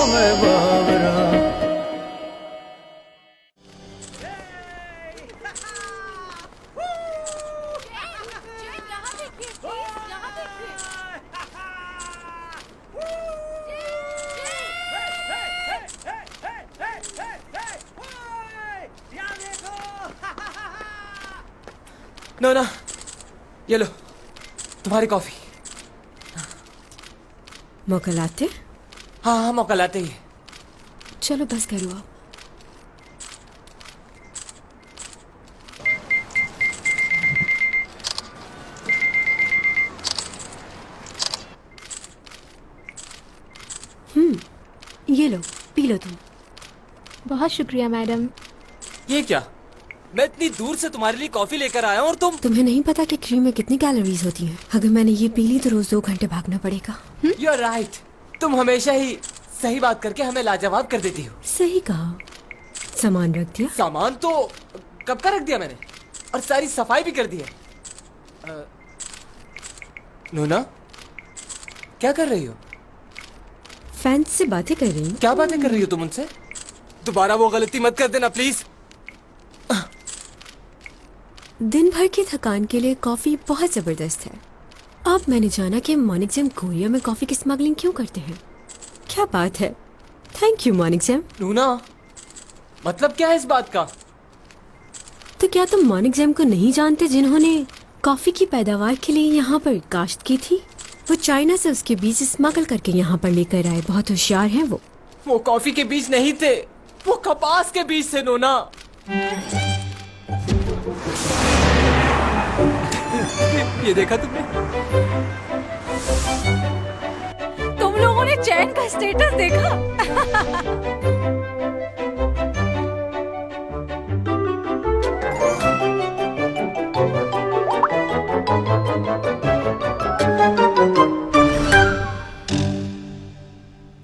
मैं बावरा। नोना, ये लो तुम्हारी कॉफी। मौका लाते? हाँ हाँ, मौका लाते ही। चलो बस करो आप। ये लो, पी लो तुम। बहुत शुक्रिया मैडम। ये क्या? मैं इतनी दूर से तुम्हारे लिए कॉफी लेकर आया हूँ और तुम्हें नहीं पता कि क्रीम में कितनी कैलोरीज होती हैं? अगर मैंने ये पी ली तो रोज 2 घंटे भागना पड़ेगा। You are right. तुम हमेशा ही सही बात करके हमें लाजवाब कर देती हो। सही कहा। सामान रख दिया? सामान तो कब का रख दिया मैंने, और सारी सफाई भी कर दी है। नोना, क्या कर रही हो? फैंस से बातें कर रही हूँ। क्या बातें कर रही हो तुम उनसे? दोबारा वो गलती मत कर देना प्लीज। दिन भर की थकान के लिए कॉफी बहुत जबरदस्त है। अब मैंने जाना कि मॉर्निंग जैम कोरिया में कॉफी की स्मगलिंग क्यों करते हैं। क्या बात है। Thank you morning jam. नूना, मतलब क्या है इस बात का? तो क्या तुम मॉर्निंग जैम को नहीं जानते, जिन्होंने कॉफी की पैदावार के लिए यहाँ पर काश्त की थी? वो चाइना से उसके बीज स्मगल करके यहाँ पर लेकर आए। बहुत होशियार हैं वो। वो कॉफी के बीज नहीं थे, वो कपास के बीज थे नोना। ये देखा तुमने? तुम लोगों ने चैन का स्टेटस देखा?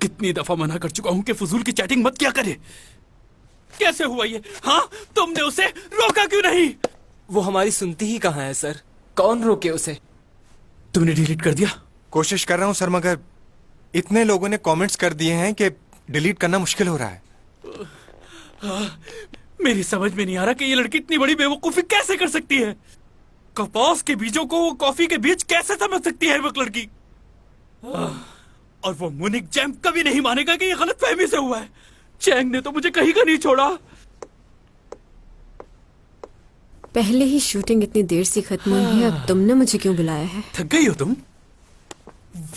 कितनी दफा मना कर चुका हूँ कि फजूल की चैटिंग मत किया करे। कैसे हुआ ये? हाँ, तुमने उसे रोका क्यों नहीं? वो हमारी सुनती ही कहाँ है सर। कौन रोके उसे? तुमने डिलीट कर दिया? कोशिश कर रहा हूँ सर, मगर इतने लोगों ने कमेंट्स कर दिए हैं कि डिलीट करना मुश्किल हो रहा है। मेरी समझ में नहीं आ रहा कि ये लड़की इतनी बड़ी बेवकूफी कैसे कर सकती है। कपास के बीजों को वो कॉफी के बीज कैसे समझ सकती है वो लड़की? और वो मुनिक जैम कभी नहीं मानेगा कि ये गलतफहमी से हुआ है। चैंग ने तो मुझे कहीं का नहीं छोड़ा। पहले ही शूटिंग इतनी देर से खत्म हुई है, अब तुमने मुझे क्यों बुलाया है? थक गई हो तुम?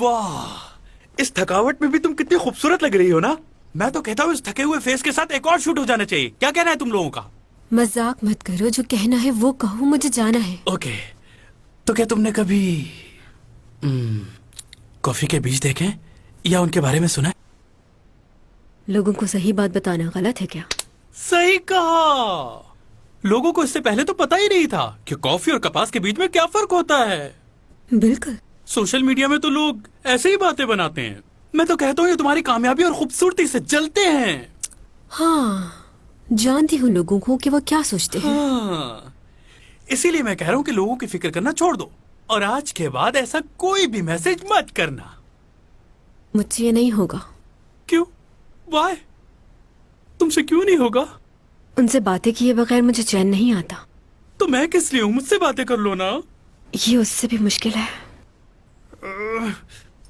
वाह, इस थकावट में भी तुम कितनी खूबसूरत लग रही हो ना। मैं तो कहता हूँ इस थके हुए फेस के साथ एक और शूट हो जाना चाहिए। क्या कहना है तुम लोगों का? मजाक मत करो, जो कहना है वो कहो, मुझे जाना है। ओके, तो क्या तुमने कभी कॉफी के बीज देखे या उनके बारे में सुना है? लोगों को सही बात बताना गलत है क्या? सही कहा। लोगों को इससे पहले तो पता ही नहीं था कि कॉफी और कपास के बीच में क्या फर्क होता है। बिल्कुल। सोशल मीडिया में तो लोग ऐसे ही बातें बनाते हैं। मैं तो कहता हूँ ये तुम्हारी कामयाबी और खूबसूरती से जलते हैं। हाँ, जानती हूँ लोगों को कि वो क्या सोचते हैं। हाँ, इसीलिए मैं कह रहा हूँ कि लोगों की फिक्र करना छोड़ दो और आज के बाद ऐसा कोई भी मैसेज मत करना। मुझसे ये नहीं होगा। क्यों? वाई? तुमसे क्यों नहीं होगा? उनसे बातें किए बगैर मुझे चैन नहीं आता। तो मैं किस लिए हूँ? मुझसे बातें कर लो ना। ये उससे भी मुश्किल है।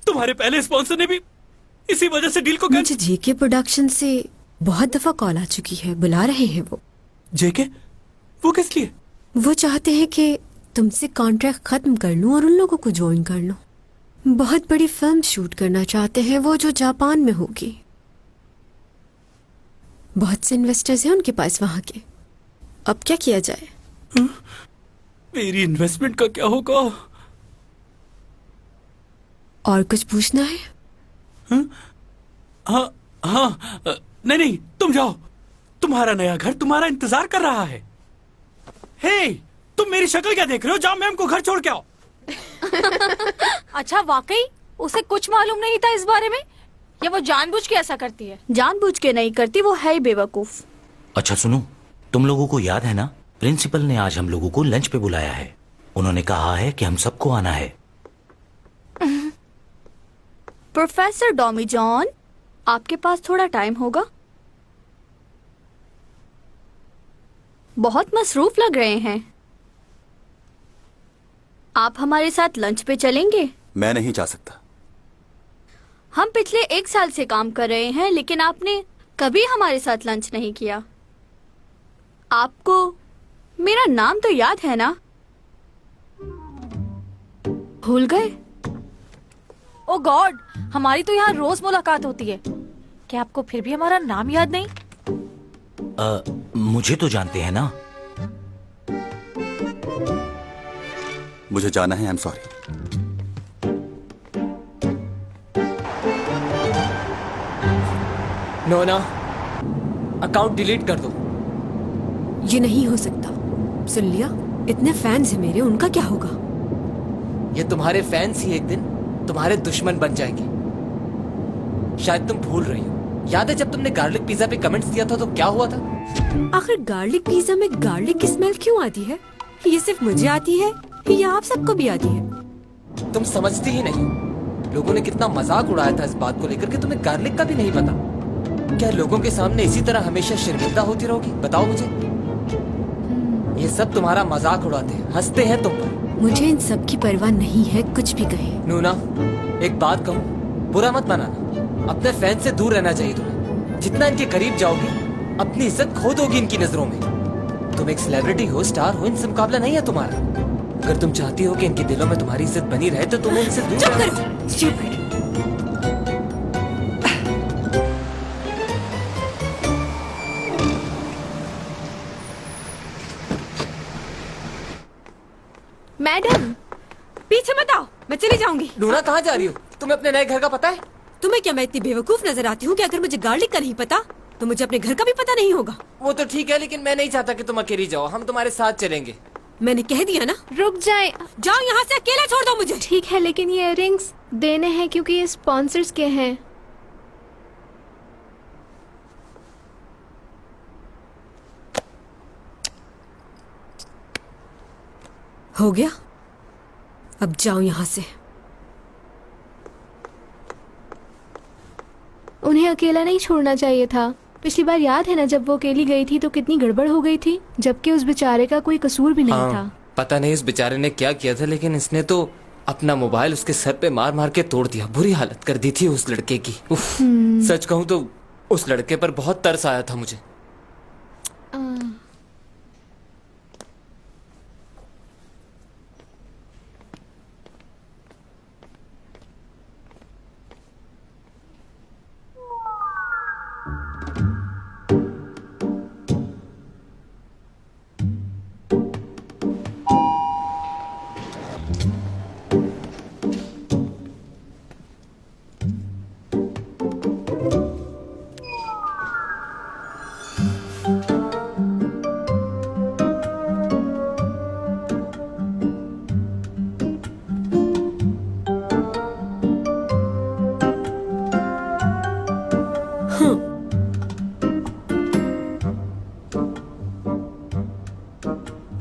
तुम्हारे पहले स्पॉन्सर ने भी इसी वजह से डील को मुझे जेके प्रोडक्शन से बहुत दफा कॉल आ चुकी है, बुला रहे हैं वो। जेके? वो किस लिए? वो चाहते हैं कि तुमसे कॉन्ट्रैक्ट खत्म कर लूं और उन लोगों को ज्वाइन कर लूं। बहुत बड़ी फिल्म शूट करना चाहते हैं वो, जो जापान में होगी। बहुत से इन्वेस्टर्स हैं उनके पास वहां के। अब क्या किया जाए? मेरी इन्वेस्टमेंट का क्या होगा? और कुछ पूछना है? हाँ हाँ, नहीं नहीं, तुम जाओ। तुम्हारा नया घर तुम्हारा इंतजार कर रहा है। हे, तुम मेरी शक्ल क्या देख रहे हो? जाओ मैम को घर छोड़ के आओ। अच्छा, वाकई उसे कुछ मालूम नहीं था इस बारे में, या वो जानबूझ के ऐसा करती है? जानबूझ के नहीं करती, वो है ही बेवकूफ। अच्छा सुनो, तुम लोगों को याद है ना, प्रिंसिपल ने आज हम लोगों को लंच पे बुलाया है। उन्होंने कहा है कि हम सबको आना है। प्रोफेसर डॉमी जॉन, आपके पास थोड़ा टाइम होगा? बहुत मसरूफ लग रहे हैं। आप हमारे साथ लंच पे चलेंगे? मैं नहीं जा सकता। हम पिछले 1 साल से काम कर रहे हैं, लेकिन आपने कभी हमारे साथ लंच नहीं किया। आपको मेरा नाम तो याद है ना? भूल गए? ओ गॉड, हमारी तो यहाँ रोज मुलाकात होती है। क्या आपको फिर भी हमारा नाम याद नहीं? मुझे तो जानते हैं ना। मुझे जाना है, आई एम सॉरी। नोना, अकाउंट डिलीट कर दो। ये नहीं हो सकता। सुन लिया, इतने फैंस हैं मेरे, उनका क्या होगा? ये तुम्हारे फैंस ही एक दिन तुम्हारे दुश्मन बन जाएंगे। शायद तुम भूल रही हो। याद है जब तुमने गार्लिक पिज्जा पे कमेंट्स दिया था तो क्या हुआ था? आखिर गार्लिक पिज्जा में गार्लिक की स्मेल क्यों आती है? ये सिर्फ मुझे आती है या आप सबको भी आती है? तुम समझती ही नहीं। लोगों ने कितना मजाक उड़ाया था इस बात को लेकर कि तुम्हें गार्लिक का भी नहीं पता। क्या लोगों के सामने इसी तरह हमेशा शर्मिंदा होती रहोगी? बताओ मुझे। ये सब तुम्हारा मजाक उड़ाते हैं, हंसते हैं तुम पर। मुझे इन सब की परवाह नहीं है, कुछ भी कहे। नूना, एक बात कहूँ, बुरा मत मनाना। अपने फैन से दूर रहना चाहिए तुम्हें। जितना इनके करीब जाओगी, अपनी इज्जत खो दोगी इनकी नजरों में। तुम एक सेलिब्रिटी हो, स्टार हो, इनसे मुकाबला नहीं है तुम्हारा। अगर तुम चाहती हो कि इनके दिलों में तुम्हारी इज्जत बनी रहे तो तुम्हें इनसे दूर रहना चाहिए। मैडम, पीछे मत आओ, मैं चली जाऊंगी। नूना, कहाँ जा रही हो? तुम्हें अपने नए घर का पता है? तुम्हें क्या मैं इतनी बेवकूफ नजर आती हूँ कि अगर मुझे गार्लिक का नहीं पता तो मुझे अपने घर का भी पता नहीं होगा? वो तो ठीक है, लेकिन मैं नहीं चाहता कि तुम अकेली जाओ। हम तुम्हारे साथ चलेंगे। मैंने कह दिया ना। रुक जाए। जाओ यहाँ से, अकेला छोड़ दो मुझे। ठीक है, लेकिन ये इयररिंग्स देने हैं क्योंकि ये स्पॉन्सर्स के हैं। हो गया, अब जाओ यहाँ से। उन्हें अकेला नहीं छोड़ना चाहिए था। पिछली बार याद है ना, जब वो अकेली गई थी तो कितनी गड़बड़ हो गई थी, जबकि उस बेचारे का कोई कसूर भी नहीं था। पता नहीं उस बेचारे ने क्या किया था, लेकिन इसने तो अपना मोबाइल उसके सर पे मार मार के तोड़ दिया। बुरी हालत कर दी थी उस लड़के की। उफ, सच कहूँ तो उस लड़के पर बहुत तरस आया था मुझे।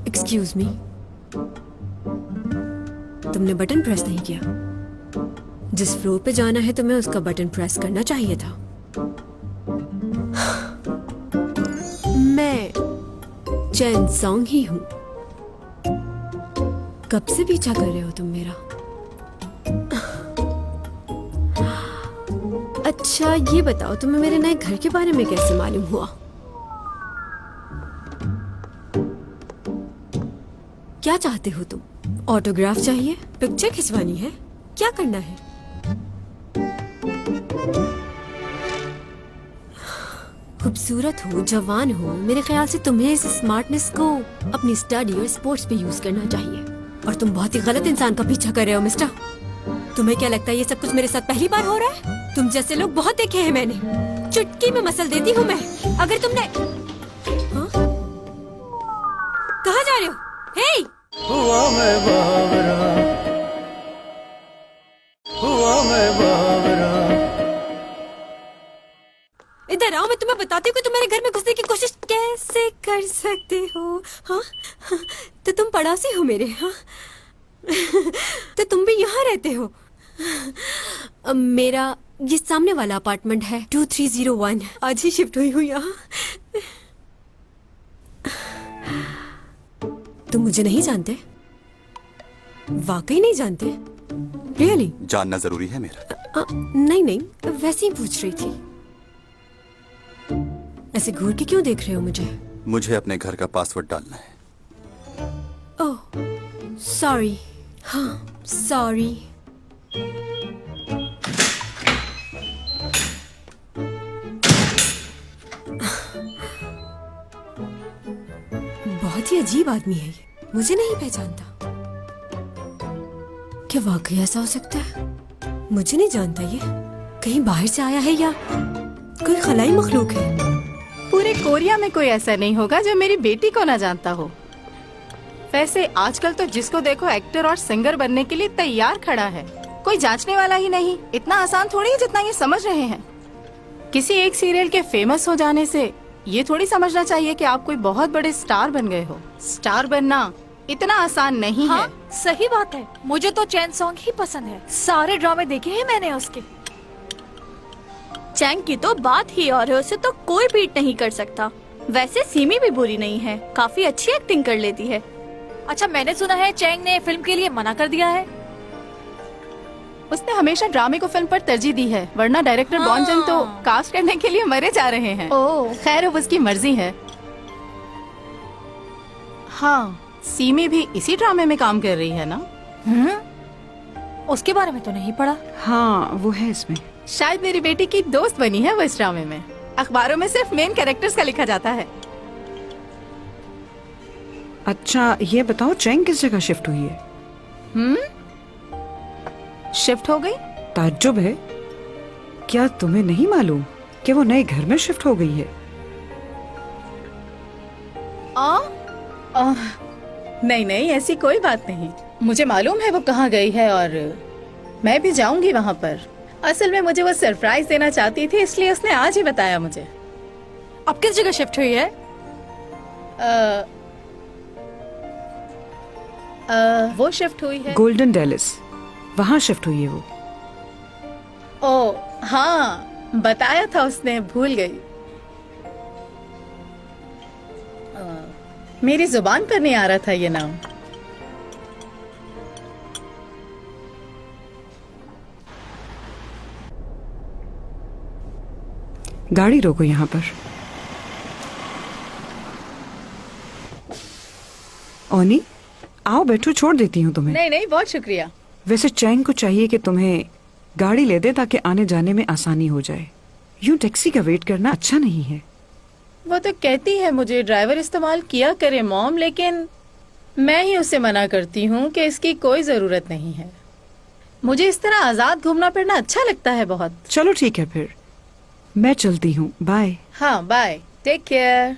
एक्सक्यूज मी, तुमने बटन प्रेस नहीं किया। जिस फ्लोर पे जाना है तुम्हें उसका बटन प्रेस करना चाहिए था। मैं चैन सॉन्ग ही हूं। कब से पीछा कर रहे हो तुम मेरा? अच्छा ये बताओ, तुम्हें मेरे नए घर के बारे में कैसे मालूम हुआ? क्या चाहते हो तुम? ऑटोग्राफ चाहिए? पिक्चर खिंचवानी है? क्या करना है? खूबसूरत हो, जवान हो, मेरे ख्याल से तुम्हें इस स्मार्टनेस को अपनी स्टडी और स्पोर्ट्स पे यूज करना चाहिए। और तुम बहुत ही गलत इंसान का पीछा कर रहे हो मिस्टर। तुम्हें क्या लगता है ये सब कुछ मेरे साथ पहली बार हो रहा है? तुम जैसे लोग बहुत देखे हैं मैंने। चुटकी में मसल देती हूँ मैं। अगर तुमने हाँ? कहाँ जा रहे हो? हे! हुआ मैं बावरा, हुआ मैं बावरा। इधर आओ, मैं तुम्हें बताती हूँ कि तुम मेरे घर में घुसने की कोशिश कैसे कर सकते हो। हाँ? तो तुम पड़ोसी हो मेरे। हाँ? तो तुम भी यहाँ रहते हो। मेरा ये सामने वाला अपार्टमेंट है 2301। आज ही शिफ्ट हुई हूँ यहाँ। तुम मुझे नहीं जानते? वाकई नहीं जानते? रियली? जानना जरूरी है मेरा। नहीं नहीं, वैसे ही पूछ रही थी। ऐसे घूर के क्यों देख रहे हो मुझे? मुझे अपने घर का पासवर्ड डालना है। Oh sorry. हाँ सॉरी। बहुत ही अजीब आदमी है ये, मुझे नहीं पहचानता। क्या वाकई ऐसा हो सकता है? मुझे नहीं जानता ये, कहीं बाहर से आया है या कोई खलाई मखलूक है। पूरे कोरिया में कोई ऐसा नहीं होगा जो मेरी बेटी को ना जानता हो। वैसे आजकल तो जिसको देखो एक्टर और सिंगर बनने के लिए तैयार खड़ा है, कोई जांचने वाला ही नहीं। इतना आसान थोड़ी है जितना ये समझ रहे हैं। किसी एक सीरियल के फेमस हो जाने से ये थोड़ी समझना चाहिए कि आप कोई बहुत बड़े स्टार बन गए हो। स्टार बनना इतना आसान नहीं हाँ, है। सही बात है। मुझे तो चैन सॉन्ग ही पसंद है। सारे ड्रामे देखे हैं मैंने उसके। चैंग की तो बात ही और है, उसे तो कोई बीट नहीं कर सकता। वैसे सीमी भी बुरी नहीं है, काफी अच्छी एक्टिंग कर लेती है। अच्छा, मैंने सुना है चैंग ने फिल्म के लिए मना कर दिया है। उसने हमेशा ड्रामे को फिल्म पर तरजीह दी है, वरना डायरेक्टर बॉन्जन तो कास्ट करने के लिए मरे जा रहे हैं। ओह, खैर अब उसकी मर्जी है। हाँ, सीमी भी इसी ड्रामे में काम कर रही है ना? उसके बारे में तो नहीं पढ़ा। हाँ, वो है इसमें। शायद मेरी बेटी की दोस्त बनी है वो इस ड्रामे में। अखबारों में सिर्फ मेन कैरेक्टर्स का लिखा जाता है। अच्छा, ये बताओ चैंग किस जगह शिफ्ट हुई है? शिफ्ट हो गई? ताज्जुब है। क्या तुम्हें नहीं मालूम कि वो नए घर में शिफ्ट हो गई है? नहीं नहीं, ऐसी कोई बात नहीं। मुझे मालूम है वो कहाँ गई है और मैं भी जाऊंगी वहाँ पर। असल में मुझे वो सरप्राइज देना चाहती थी, इसलिए उसने आज ही बताया मुझे। अब किस जगह शिफ्ट हुई है? वो शिफ्ट हुई है गोल्डन डेलिस, वहाँ शिफ्ट हुई है वो। ओ हाँ, बताया था उसने, भूल गई। मेरी जुबान पर नहीं आ रहा था ये नाम। गाड़ी रोको यहाँ पर। ओनी, आओ बैठो, छोड़ देती हूँ तुम्हें। नहीं नहीं, बहुत शुक्रिया। वैसे चैंग को चाहिए कि तुम्हें गाड़ी ले दे ताकि आने जाने में आसानी हो जाए। यूं टैक्सी का वेट करना अच्छा नहीं है। वो तो कहती है मुझे ड्राइवर इस्तेमाल किया करे मॉम, लेकिन मैं ही उसे मना करती हूँ कि इसकी कोई जरूरत नहीं है। मुझे इस तरह आजाद घूमना फिरना अच्छा लगता है बहुत। चलो ठीक है, फिर मैं चलती हूँ। बाय। हाँ बाय, टेक केयर।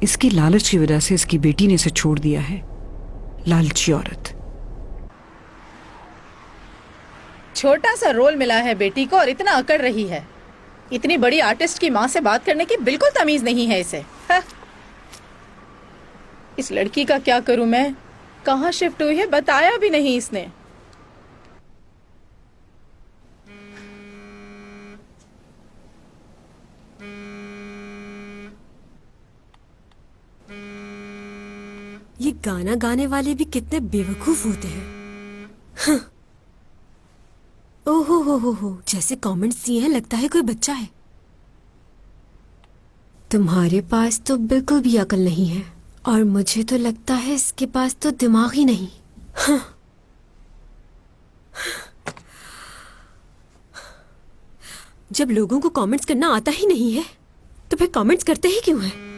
इसकी लालच की वजह से इसकी बेटी ने इसे छोड़ दिया है। लालची औरत। छोटा सा रोल मिला है बेटी को और इतना अकड़ रही है। इतनी बड़ी आर्टिस्ट की माँ से बात करने की बिल्कुल तमीज नहीं है इसे। इस लड़की का क्या करूं मैं? कहाँ शिफ्ट हुई है बताया भी नहीं इसने। ये गाना गाने वाले भी कितने बेवकूफ होते हैं। हाँ। ओहो हो, जैसे कमेंट्स दिए हैं लगता है कोई बच्चा है। तुम्हारे पास तो बिल्कुल भी अकल नहीं है और मुझे तो लगता है इसके पास तो दिमाग ही नहीं। हाँ। जब लोगों को कमेंट्स करना आता ही नहीं है तो फिर कमेंट्स करते ही क्यों हैं?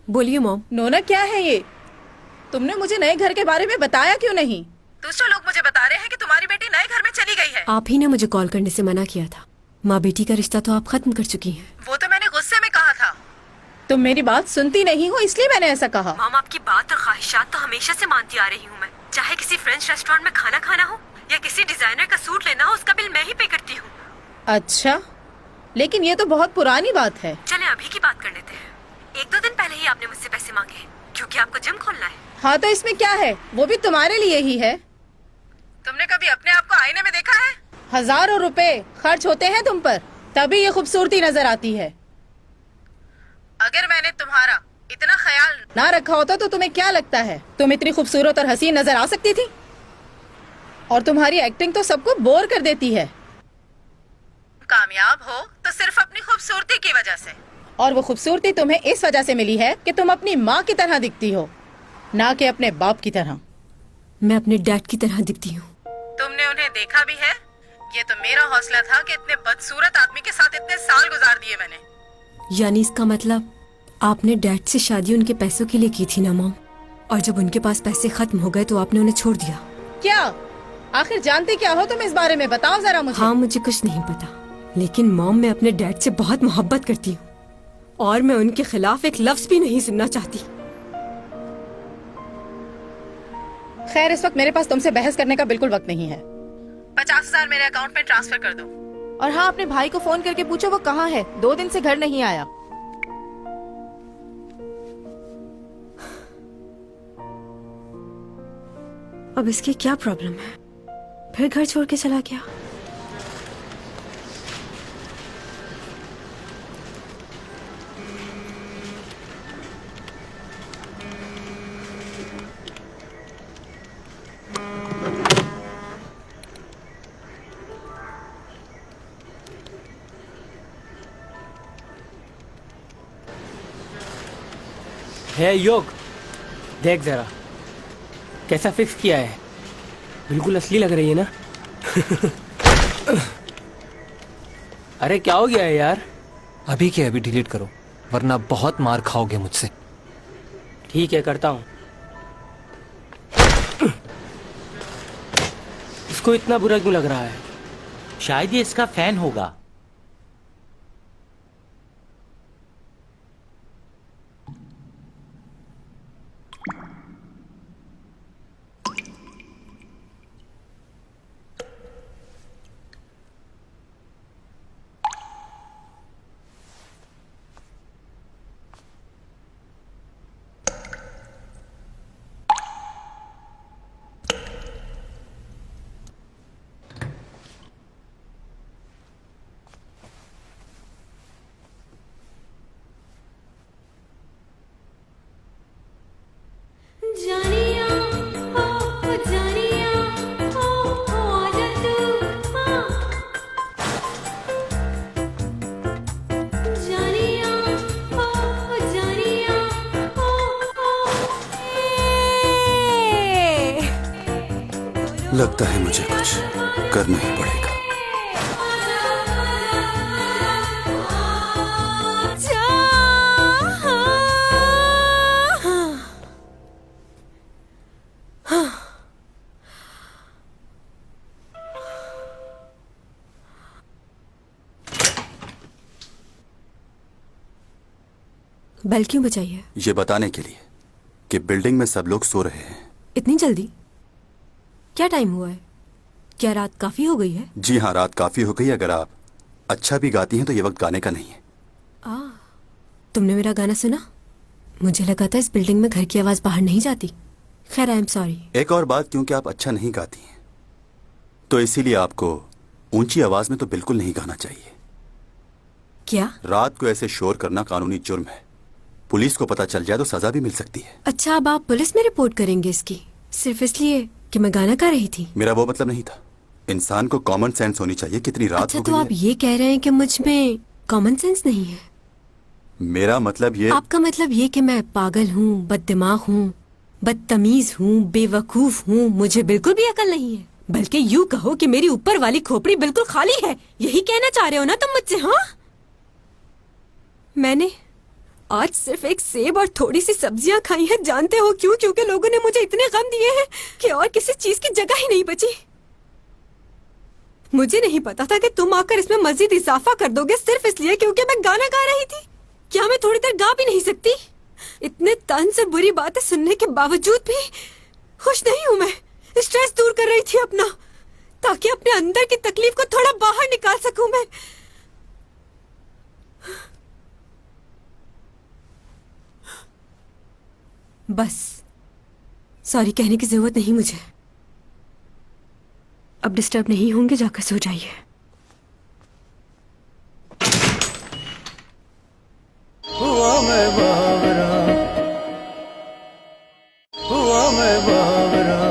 बोलिए मॉम। नोना, क्या है ये? तुमने मुझे नए घर के बारे में बताया क्यों नहीं? दूसरे लोग मुझे बता रहे हैं कि तुम्हारी बेटी नए घर में चली गई है। आप ही ने मुझे कॉल करने से मना किया था। माँ बेटी का रिश्ता तो आप खत्म कर चुकी हैं। वो तो मैंने गुस्से में कहा था। तुम मेरी बात सुनती नहीं हो इसलिए मैंने ऐसा कहा। मॉम, आपकी बात और ख्वाहिशात तो हमेशा से मानती आ रही हूँ मैं। चाहे किसी फ्रेंच रेस्टोरेंट में खाना खाना हो या किसी डिजाइनर का सूट लेना हो, उसका बिल मैं ही पे करती हूँ। अच्छा, लेकिन ये तो बहुत पुरानी बात है। चले अभी की बात कर लेते हैं। 1-2 दिन पहले ही आपने मुझसे पैसे मांगे क्योंकि आपको जिम खोलना है। हाँ तो इसमें क्या है, वो भी तुम्हारे लिए ही है। तुमने कभी अपने आप को आईने में देखा है? हजारों रुपए खर्च होते हैं तुम पर, तभी ये खूबसूरती नजर आती है। अगर मैंने तुम्हारा इतना ख्याल ना रखा होता तो तुम्हें क्या लगता है तुम इतनी खूबसूरत और हसीन नजर आ सकती थी? और तुम्हारी एक्टिंग तो सबको बोर कर देती है। कामयाब हो तो सिर्फ अपनी खूबसूरती की वजह से, और वो खूबसूरती तुम्हें इस वजह से मिली है कि तुम अपनी माँ की तरह दिखती हो, ना कि अपने बाप की तरह। मैं अपने डैड की तरह दिखती हूँ। तुमने उन्हें देखा भी है? ये तो मेरा हौसला था कि इतने बदसूरत आदमी के साथ इतने साल गुजार दिए मैंने। यानी इसका मतलब आपने डैड से शादी उनके पैसों के लिए की थी ना मॉम, और जब उनके पास पैसे खत्म हो गए तो आपने उन्हें छोड़ दिया। क्या आखिर जानते क्या हो तुम इस बारे में? बताओ जरा मुझे। हाँ, मुझे कुछ नहीं पता, लेकिन मॉम मैं अपने डैड से बहुत मोहब्बत करती हूँ और मैं उनके खिलाफ एक लफ्ज भी नहीं सुनना चाहती। खैर, इस वक्त मेरे पास तुमसे बहस करने का बिल्कुल वक्त नहीं है। 50,000 मेरे अकाउंट में ट्रांसफर कर दो। और हाँ, अपने भाई को फोन करके पूछो वो कहाँ है, 2 दिन से घर नहीं आया। अब इसकी क्या प्रॉब्लम है? फिर घर छोड़ के चला गया। है योग, देख जरा कैसा फिक्स किया है, बिल्कुल असली लग रही है ना। अरे क्या हो गया है यार? अभी के अभी डिलीट करो वरना बहुत मार खाओगे मुझसे। ठीक है, करता हूँ। इसको इतना बुरा क्यों लग रहा है? शायद ये इसका फैन होगा। लगता है मुझे कुछ करना ही पड़ेगा। बेल क्यों बजाई है? ये बताने के लिए कि बिल्डिंग में सब लोग सो रहे हैं। इतनी जल्दी? क्या टाइम हुआ है? क्या रात काफी हो गई है? जी हाँ, रात काफी हो गई। अगर आप अच्छा भी गाती हैं तो ये वक्त गाने का नहीं है। तुमने मेरा गाना सुना? मुझे लगा था इस बिल्डिंग में घर की आवाज बाहर नहीं जाती। खैर, आई एम सॉरी। एक और बात, क्योंकि आप अच्छा नहीं गाती हैं तो इसीलिए आपको ऊंची आवाज में तो बिल्कुल नहीं गाना चाहिए। क्या? रात को ऐसे शोर करना कानूनी जुर्म है। पुलिस को पता चल जाए तो सजा भी मिल सकती है। अच्छा, अब आप पुलिस में रिपोर्ट करेंगे इसकी, सिर्फ इसलिए कि मैं गाना गा रही थी? मेरा वो मतलब नहीं था। इंसान को कॉमन सेंस होनी चाहिए। कितनी रात अच्छा, हो तो गई आप है। ये कह रहे हैं कि मुझ में कॉमन सेंस नहीं है? मेरा मतलब ये। आपका मतलब ये कि मैं पागल हूँ, बददिमाग हूँ, बदतमीज हूँ, बेवकूफ हूँ, मुझे बिल्कुल भी अकल नहीं है। बल्कि यूँ कहो कि मेरी ऊपर वाली खोपड़ी बिल्कुल खाली है। यही कहना चाह रहे हो ना तुम मुझसे? हाँ, मैंने आज सिर्फ एक सेब और थोड़ी सी सब्जियां खाई हैं। जानते हो क्यों? क्योंकि लोगों ने मुझे इतने गम दिए हैं कि और किसी चीज की जगह ही नहीं बची। मुझे नहीं पता था कि तुम आकर इसमें मजीद इजाफा कर दोगे सिर्फ इसलिए क्योंकि मैं गाना गा रही थी। क्या मैं थोड़ी देर गा भी नहीं सकती? इतने तन से बुरी बातें सुनने के बावजूद भी खुश नहीं हूँ मैं। स्ट्रेस दूर कर रही थी अपना, ताकि अपने अंदर की तकलीफ को थोड़ा बाहर निकाल सकूं मैं। बस सॉरी कहने की जरूरत नहीं मुझे। अब डिस्टर्ब नहीं होंगे, जाकर सो जाइए। हुआ मैं बावरा, हुआ मैं बावरा।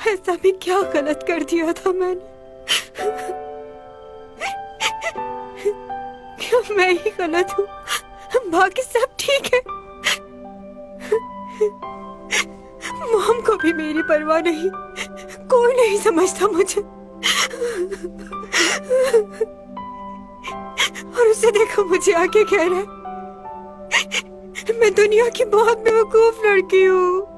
ऐसा भी क्या गलत कर दिया था मैंने? क्यों मैं ही गलत हूँ? बाकी सब ठीक है। मॉम को भी मेरी परवाह नहीं, कोई नहीं समझता मुझे। और उसे देखो मुझे आके कह रहा है मैं दुनिया की बहुत बेवकूफ लड़की हूँ।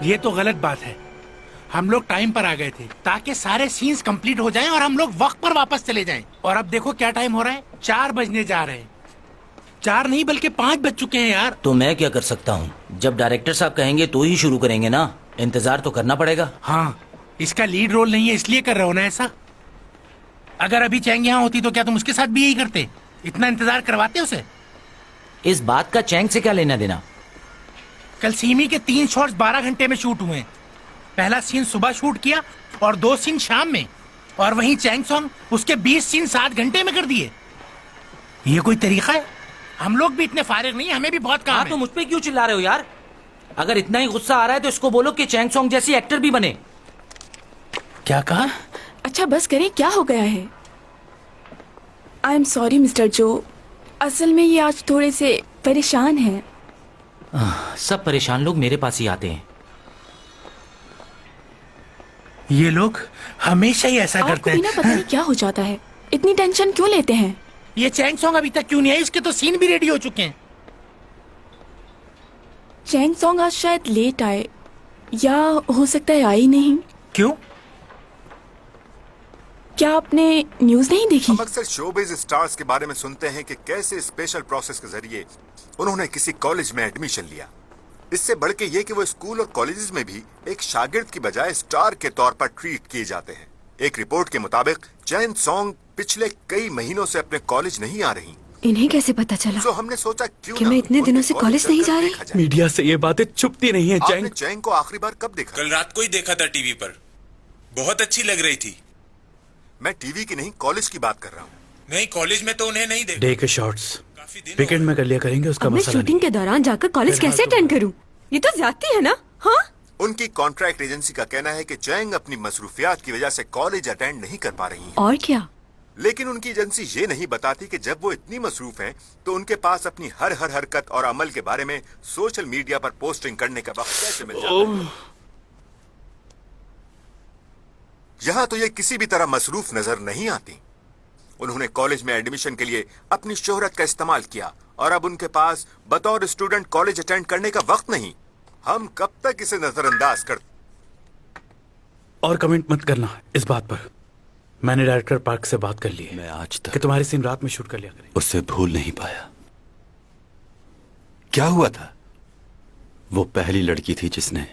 ये तो गलत बात है। हम लोग टाइम पर आ गए थे ताकि सारे सीन्स कंप्लीट हो जाएं और हम लोग वक्त पर वापस चले जाएं। और अब देखो क्या टाइम हो रहा है, 4 बजने जा रहे हैं। 4 नहीं बल्कि 5 बज चुके हैं यार। तो मैं क्या कर सकता हूँ? जब डायरेक्टर साहब कहेंगे तो ही शुरू करेंगे ना, इंतजार तो करना पड़ेगा। हाँ, इसका लीड रोल नहीं है इसलिए कर रहे हो ना ऐसा। अगर अभी चैंग यहाँ होती तो क्या तुम उसके साथ भी यही करते? इतना इंतजार करवाते उसे? इस बात का चैंग से क्या लेना देना? कल सीमी के 3 शॉट्स 12 घंटे में शूट हुए। पहला सीन सुबह शूट किया और 2 सीन शाम में, और वहीं चैंग सॉन्ग उसके 20 सीन 7 घंटे में कर दिए। ये कोई तरीका है? हम लोग भी इतने फारिग नहीं, हमें भी बहुत काम है। तो मुझ पे क्यों चिल्ला रहे हो यार? अगर इतना ही गुस्सा आ रहा है तो इसको बोलो कि चैंग सॉन्ग जैसी एक्टर भी बने। क्या कहा? अच्छा बस करें, क्या हो गया है? आई एम सॉरी मिस्टर जो, असल में ये आज थोड़े से परेशान हैं। सब परेशान लोग मेरे पास ही आते हैं। ये लोग हमेशा ही ऐसा करते हैं। आपको भी ना पता नहीं क्या हो जाता है, इतनी टेंशन क्यों लेते हैं? ये चैंग सॉन्ग अभी तक क्यों नहीं है? इसके तो सीन भी रेडी हो चुके हैं। चैंग सॉन्ग आज शायद लेट आए, या हो सकता है आई नहीं। क्यों? क्या आपने न्यूज़ नहीं देखी? हम अक्सर शोबिज स्टार्स के बारे में सुनते हैं कि कैसे स्पेशल प्रोसेस के जरिए उन्होंने किसी कॉलेज में एडमिशन लिया। इससे बढ़ के ये कि वो स्कूल और कॉलेजेस में भी एक शागिर्द की बजाय स्टार के तौर पर ट्रीट किए जाते हैं। एक रिपोर्ट के मुताबिक चैन सॉन्ग पिछले कई महीनों से अपने कॉलेज नहीं आ रही। इन्हें कैसे पता चला? तो हमने सोचा क्यों कि मैं इतने दिनों से कॉलेज नहीं जा रही। मीडिया से ये बातें छुपती नहीं है। आपने चैंग को आखिरी बार कब देखा? कल रात को ही देखा था टीवी पर, बहुत अच्छी लग रही थी। मैं टीवी की नहीं कॉलेज की बात कर रहा हूँ। नहीं, कॉलेज में तो उन्हें नहीं देखा। डे के शॉट्स वीकेंड में कर लिया करेंगे, उसका अब मैं मसला शूटिंग के दौरान जाकर कॉलेज कैसे अटेंड करूं? ये तो ज्यादती है ना। हाँ, उनकी कॉन्ट्रैक्ट एजेंसी का कहना है कि चैंग अपनी मसरूफियात की वजह से कॉलेज अटेंड नहीं कर पा रही हैं। और क्या? लेकिन उनकी एजेंसी ये नहीं बताती कि जब वो इतनी मसरूफ हैं, तो उनके पास अपनी हर हरकत और अमल के बारे में सोशल मीडिया पर पोस्टिंग करने का वक्त कैसे मिल जाता है। यहाँ तो ये किसी भी तरह मसरूफ नजर नहीं आती। उन्होंने कॉलेज में एडमिशन के लिए अपनी शोहरत का इस्तेमाल किया और अब उनके पास बतौर स्टूडेंट कॉलेज अटेंड करने का वक्त नहीं। हम कब तक इसे नजरअंदाज कर? और कमेंट मत करना इस बात पर। मैंने डायरेक्टर पार्क से बात कर ली है मैं आज तक कि तुम्हारी सीन रात में शूट कर लिया करें। उससे भूल नहीं पाया। क्या हुआ था? वो पहली लड़की थी जिसने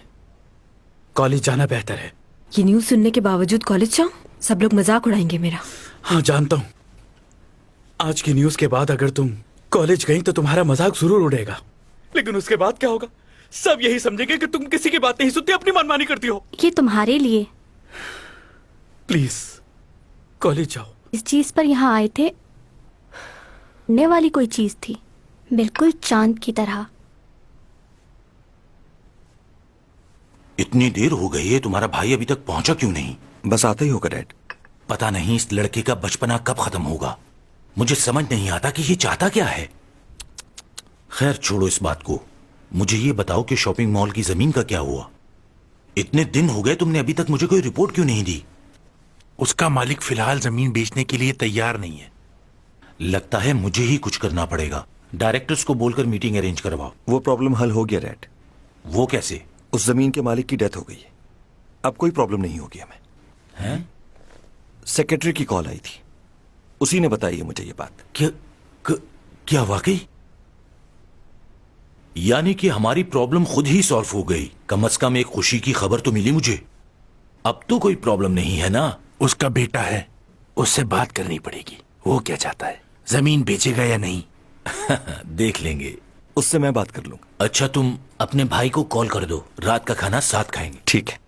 कॉलेज जाना बेहतर है। ये न्यूज सुनने के बावजूद कॉलेज जाऊं? सब लोग मजाक उड़ाएंगे मेरा। हाँ जानता हूँ, आज की न्यूज के बाद अगर तुम कॉलेज गई तो तुम्हारा मजाक जरूर उड़ेगा, लेकिन उसके बाद क्या होगा? सब यही समझेंगे कि तुम किसी की बात नहीं सुनती, अपनी मनमानी करती हो। ये तुम्हारे लिए। प्लीज कॉलेज जाओ। इस चीज पर यहाँ आए थे, उड़ने वाली कोई चीज थी, बिल्कुल चांद की तरह। इतनी देर हो गई है, तुम्हारा भाई अभी तक पहुंचा क्यों नहीं? बस आता ही होगा डैड। पता नहीं इस लड़के का बचपना कब खत्म होगा। मुझे समझ नहीं आता कि ये चाहता क्या है। खैर छोड़ो इस बात को, मुझे ये बताओ कि शॉपिंग मॉल की जमीन का क्या हुआ? इतने दिन हो गए, तुमने अभी तक मुझे कोई रिपोर्ट क्यों नहीं दी? उसका मालिक फिलहाल जमीन बेचने के लिए तैयार नहीं है। लगता है मुझे ही कुछ करना पड़ेगा। डायरेक्टर्स को बोलकर मीटिंग अरेंज करवाओ। वो प्रॉब्लम हल हो गया डैड। वो कैसे? उस जमीन के मालिक की डेथ हो गई है, अब कोई प्रॉब्लम नहीं होगी हमें। हैं? सेक्रेटरी की कॉल आई थी, उसी ने बताई है मुझे ये बात। क्या वाकई? यानी कि हमारी प्रॉब्लम खुद ही सॉल्व हो गई। कम से कम एक खुशी की खबर तो मिली मुझे। अब तो कोई प्रॉब्लम नहीं है ना? उसका बेटा है, उससे बात करनी पड़ेगी। वो क्या चाहता है, जमीन बेचेगा या नहीं? देख लेंगे, उससे मैं बात कर लूंगा। अच्छा तुम अपने भाई को कॉल कर दो, रात का खाना साथ खाएंगे। ठीक है।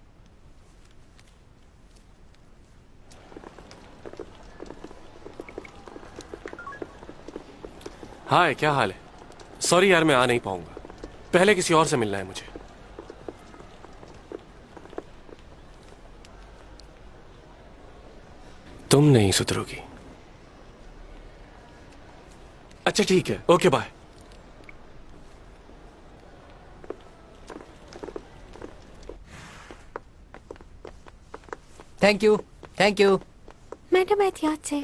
हाय, क्या हाल है? सॉरी यार, मैं आ नहीं पाऊंगा। पहले किसी और से मिलना है मुझे। तुम नहीं सुधरोगी। अच्छा ठीक है, okay bye. Thank you, thank you. Madam एहतियात से।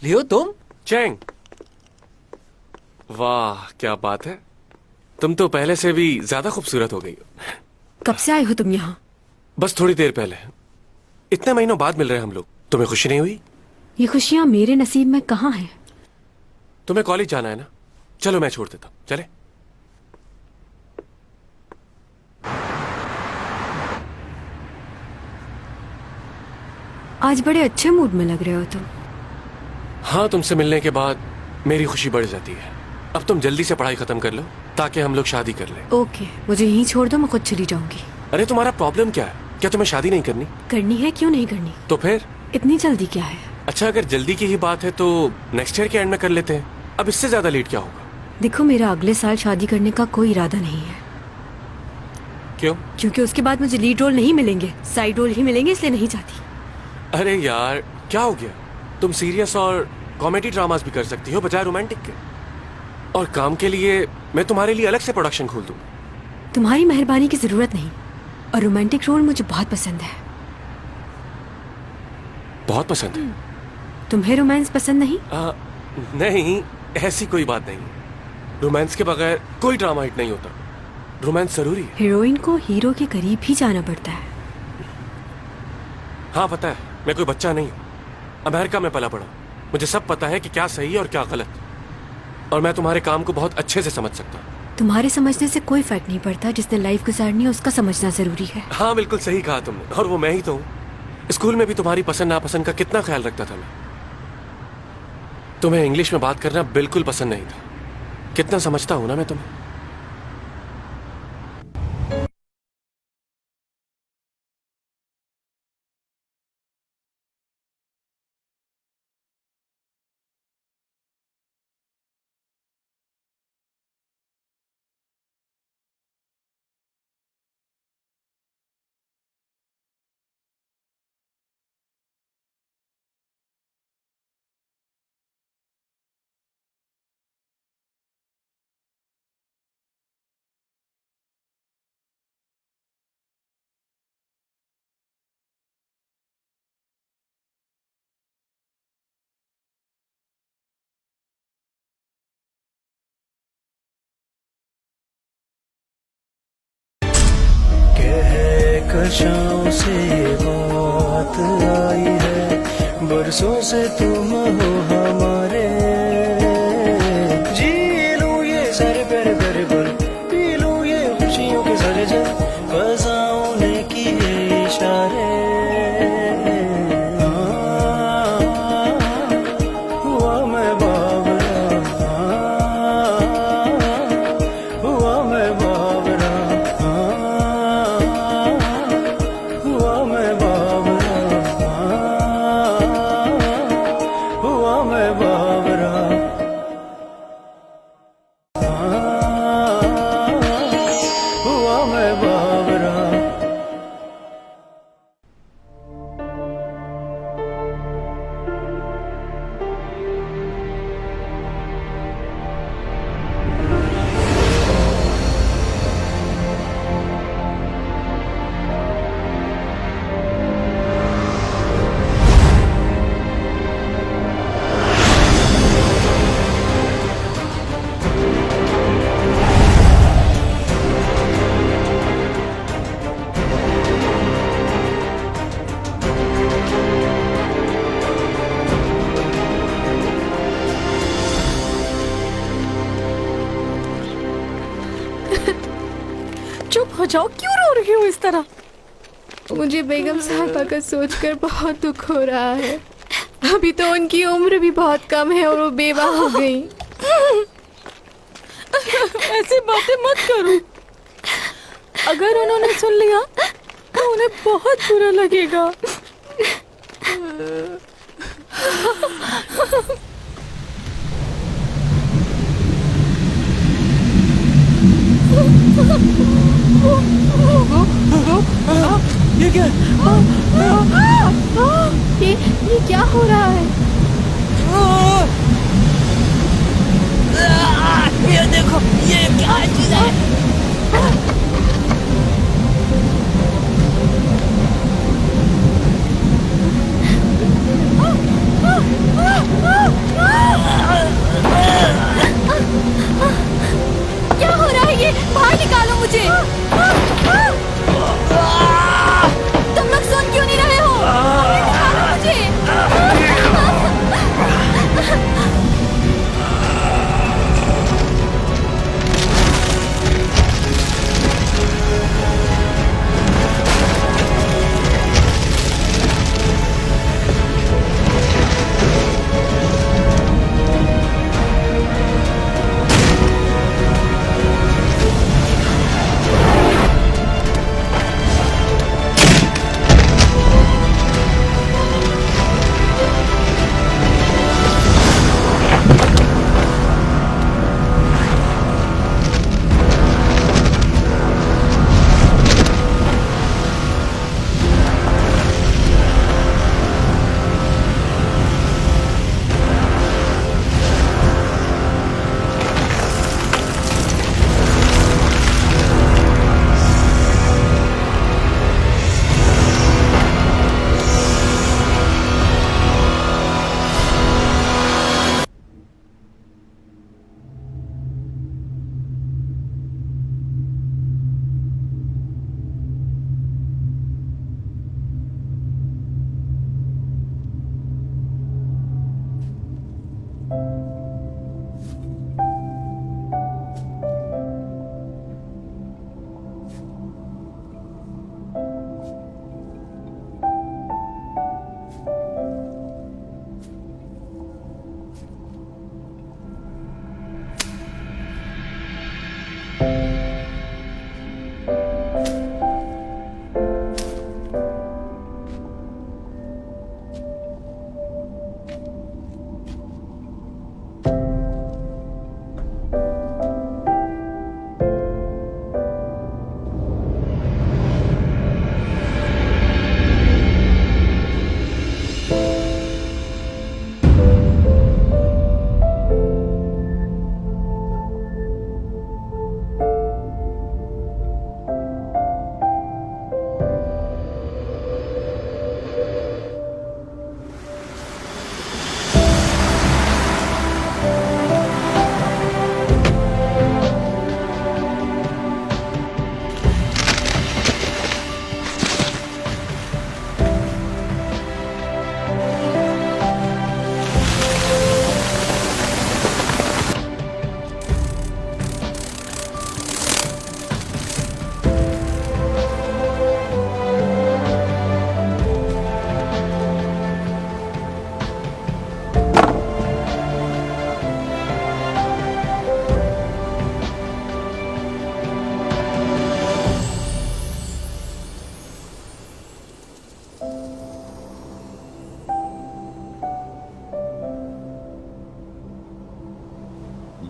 लियो तुम? चैंग, वाह क्या बात है, तुम तो पहले से भी ज्यादा खूबसूरत हो गई हो। कब से आए हो तुम यहाँ? बस थोड़ी देर पहले। इतने महीनों बाद मिल रहे हैं हम लोग, तुम्हें खुशी नहीं हुई? ये खुशियाँ मेरे नसीब में कहाँ हैं? तुम्हें कॉलेज जाना है ना, चलो मैं छोड़ देता हूँ, चले? आज बड़े अच्छे मूड में लग रहे हो तुम। हाँ, तुमसे मिलने के बाद मेरी खुशी बढ़ जाती है। अब तुम जल्दी से पढ़ाई खत्म कर लो ताकि हम लोग शादी कर लें। ओके, मुझे यहीं छोड़ दो, मैं खुद चली जाऊंगी। अरे तुम्हारा प्रॉब्लम क्या है? क्या तुम्हें शादी नहीं करनी? करनी है, क्यों नहीं करनी? तो फिर इतनी जल्दी क्या है? अच्छा, अगर जल्दी की ही बात है तो नेक्स्ट ईयर के एंड में कर लेते हैं। अब इससे ज्यादा लेट क्या होगा? देखो, मेरा अगले साल शादी करने का कोई इरादा नहीं है। क्यों? क्योंकि उसके बाद मुझे लीड रोल नहीं मिलेंगे, साइड रोल ही मिलेंगे, इसलिए नहीं चाहती। अरे यार क्या हो गया? तुम सीरियस और कॉमेडी ड्रामास भी कर सकती हो बजाय रोमांटिक के। और काम के लिए मैं तुम्हारे लिए अलग से प्रोडक्शन खोल दूं। तुम्हारी मेहरबानी की जरूरत नहीं, और रोमांटिक रोल मुझे बहुत पसंद है। बहुत पसंद है? तुम्हें रोमांस पसंद नहीं? नहीं, ऐसी कोई बात नहीं। रोमांस के बगैर कोई ड्रामा हिट नहीं होता। रोमांस जरूरी है। हीरोइन को हीरो के करीब ही जाना पड़ता है। हाँ पता है, मैं कोई बच्चा नहीं हूँ। अमेरिका में पला पड़ा, मुझे सब पता है कि क्या सही है और क्या गलत। और मैं तुम्हारे काम को बहुत अच्छे से समझ सकता हूँ। तुम्हारे समझने से कोई फर्क नहीं पड़ता, जिसने लाइफ गुजारनी है उसका समझना जरूरी है। हाँ बिल्कुल सही कहा तुमने, और वो मैं ही तो हूँ। स्कूल में भी तुम्हारी पसंद नापसंद का कितना ख्याल रखता था मैं। तुम्हें इंग्लिश में बात करना बिल्कुल पसंद नहीं था। कितना समझता हूँ ना मैं तुम्हें। भाषाओं से बात आई है, बरसों से तुम हो हमारे। जी लूं ये सर पर पल, पी लूं ये खुशियों के सर जल, फजाओं ने किए इशारे। हुआ मैं बावरा, हुआ मैं बावरा, हुआ मैं बावरा, हुआ मैं बावरा, हुआ मैं बावरा। चुप हो जाओ, क्यों रो रही हो इस तरह? मुझे बेगम साहिबा का सोचकर बहुत दुख हो रहा है। अभी तो उनकी उम्र भी बहुत कम है और वो बेवा हो गई। ऐसी बातें मत करो। अगर उन्होंने सुन लिया तो उन्हें बहुत बुरा लगेगा। ये क्या? ये क्या हो रहा है? ये देखो, ये क्या चीज है? क्या हो रहा है ये? बाहर निकालो मुझे। तुम लोग सुन क्यों नहीं रहे हो? निकालो मुझे।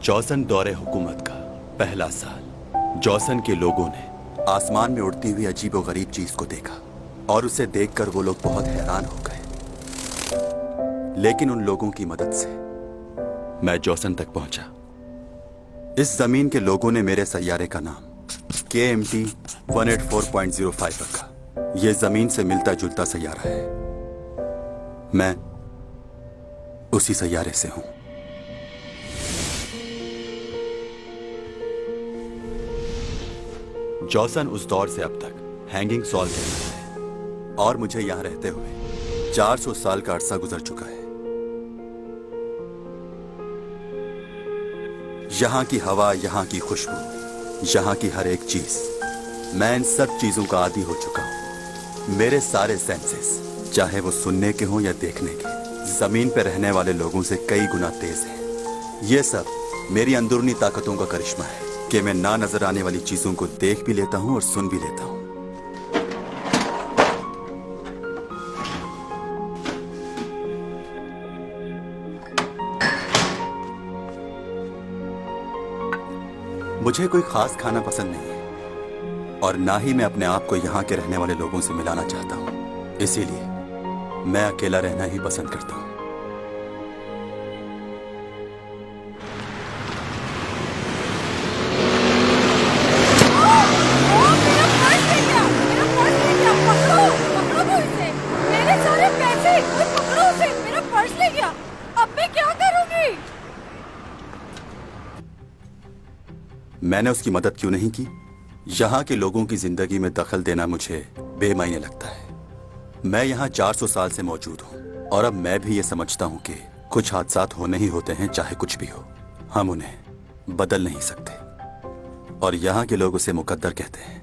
जॉसन दौरे हुकूमत का पहला साल। जॉसन के लोगों ने आसमान में उड़ती हुई अजीबोगरीब चीज को देखा और उसे देखकर वो लोग बहुत हैरान हो गए। लेकिन उन लोगों की मदद से मैं जॉसन तक पहुंचा। इस जमीन के लोगों ने मेरे सैयारे का नाम KMT 184.05 रखा। यह जमीन से मिलता जुलता सैयारा है। मैं उसी सैयारे से हूं। जॉसन उस दौर से अब तक हैंगिंग सॉल्व चल रहा है और मुझे यहां रहते हुए 400 साल का अरसा गुजर चुका है। यहां की हवा, यहां की खुशबू, यहां की हर एक चीज, मैं इन सब चीजों का आदी हो चुका हूं। मेरे सारे सेंसेस, चाहे वो सुनने के हों या देखने के, जमीन पे रहने वाले लोगों से कई गुना तेज हैं। ये सब मेरी अंदरूनी ताकतों का करिश्मा है कि मैं ना नजर आने वाली चीजों को देख भी लेता हूं और सुन भी लेता हूं। मुझे कोई खास खाना पसंद नहीं है और ना ही मैं अपने आप को यहां के रहने वाले लोगों से मिलाना चाहता हूं। इसीलिए मैं अकेला रहना ही पसंद करता हूं। मैंने उसकी मदद क्यों नहीं की? यहां के लोगों की जिंदगी में दखल देना मुझे बेमायने लगता है। मैं यहां 400 साल से मौजूद हूं और अब मैं भी ये समझता हूं कि कुछ हादसात होने ही होते हैं, चाहे कुछ भी हो। हम उन्हें बदल नहीं सकते और यहां के लोग उसे मुकद्दर कहते हैं।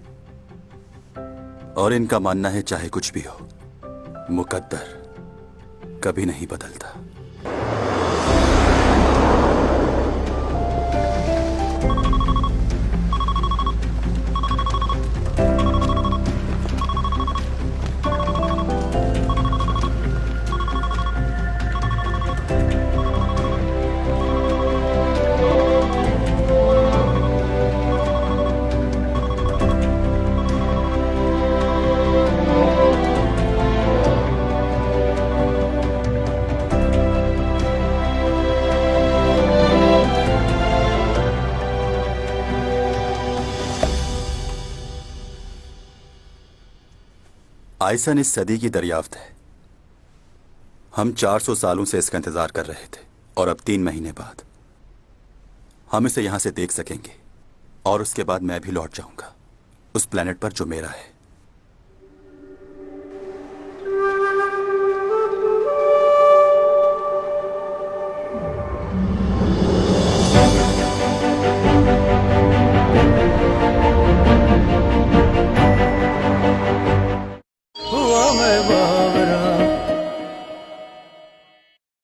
और इनका मानना है चाहे कुछ भी हो, मुकद्दर कभी नहीं बदलता। आइसन इस सदी की दरियाफ्त है। हम 400 सालों से इसका इंतजार कर रहे थे और अब 3 महीने बाद हम इसे यहां से देख सकेंगे और उसके बाद मैं भी लौट जाऊंगा उस प्लेनेट पर जो मेरा है।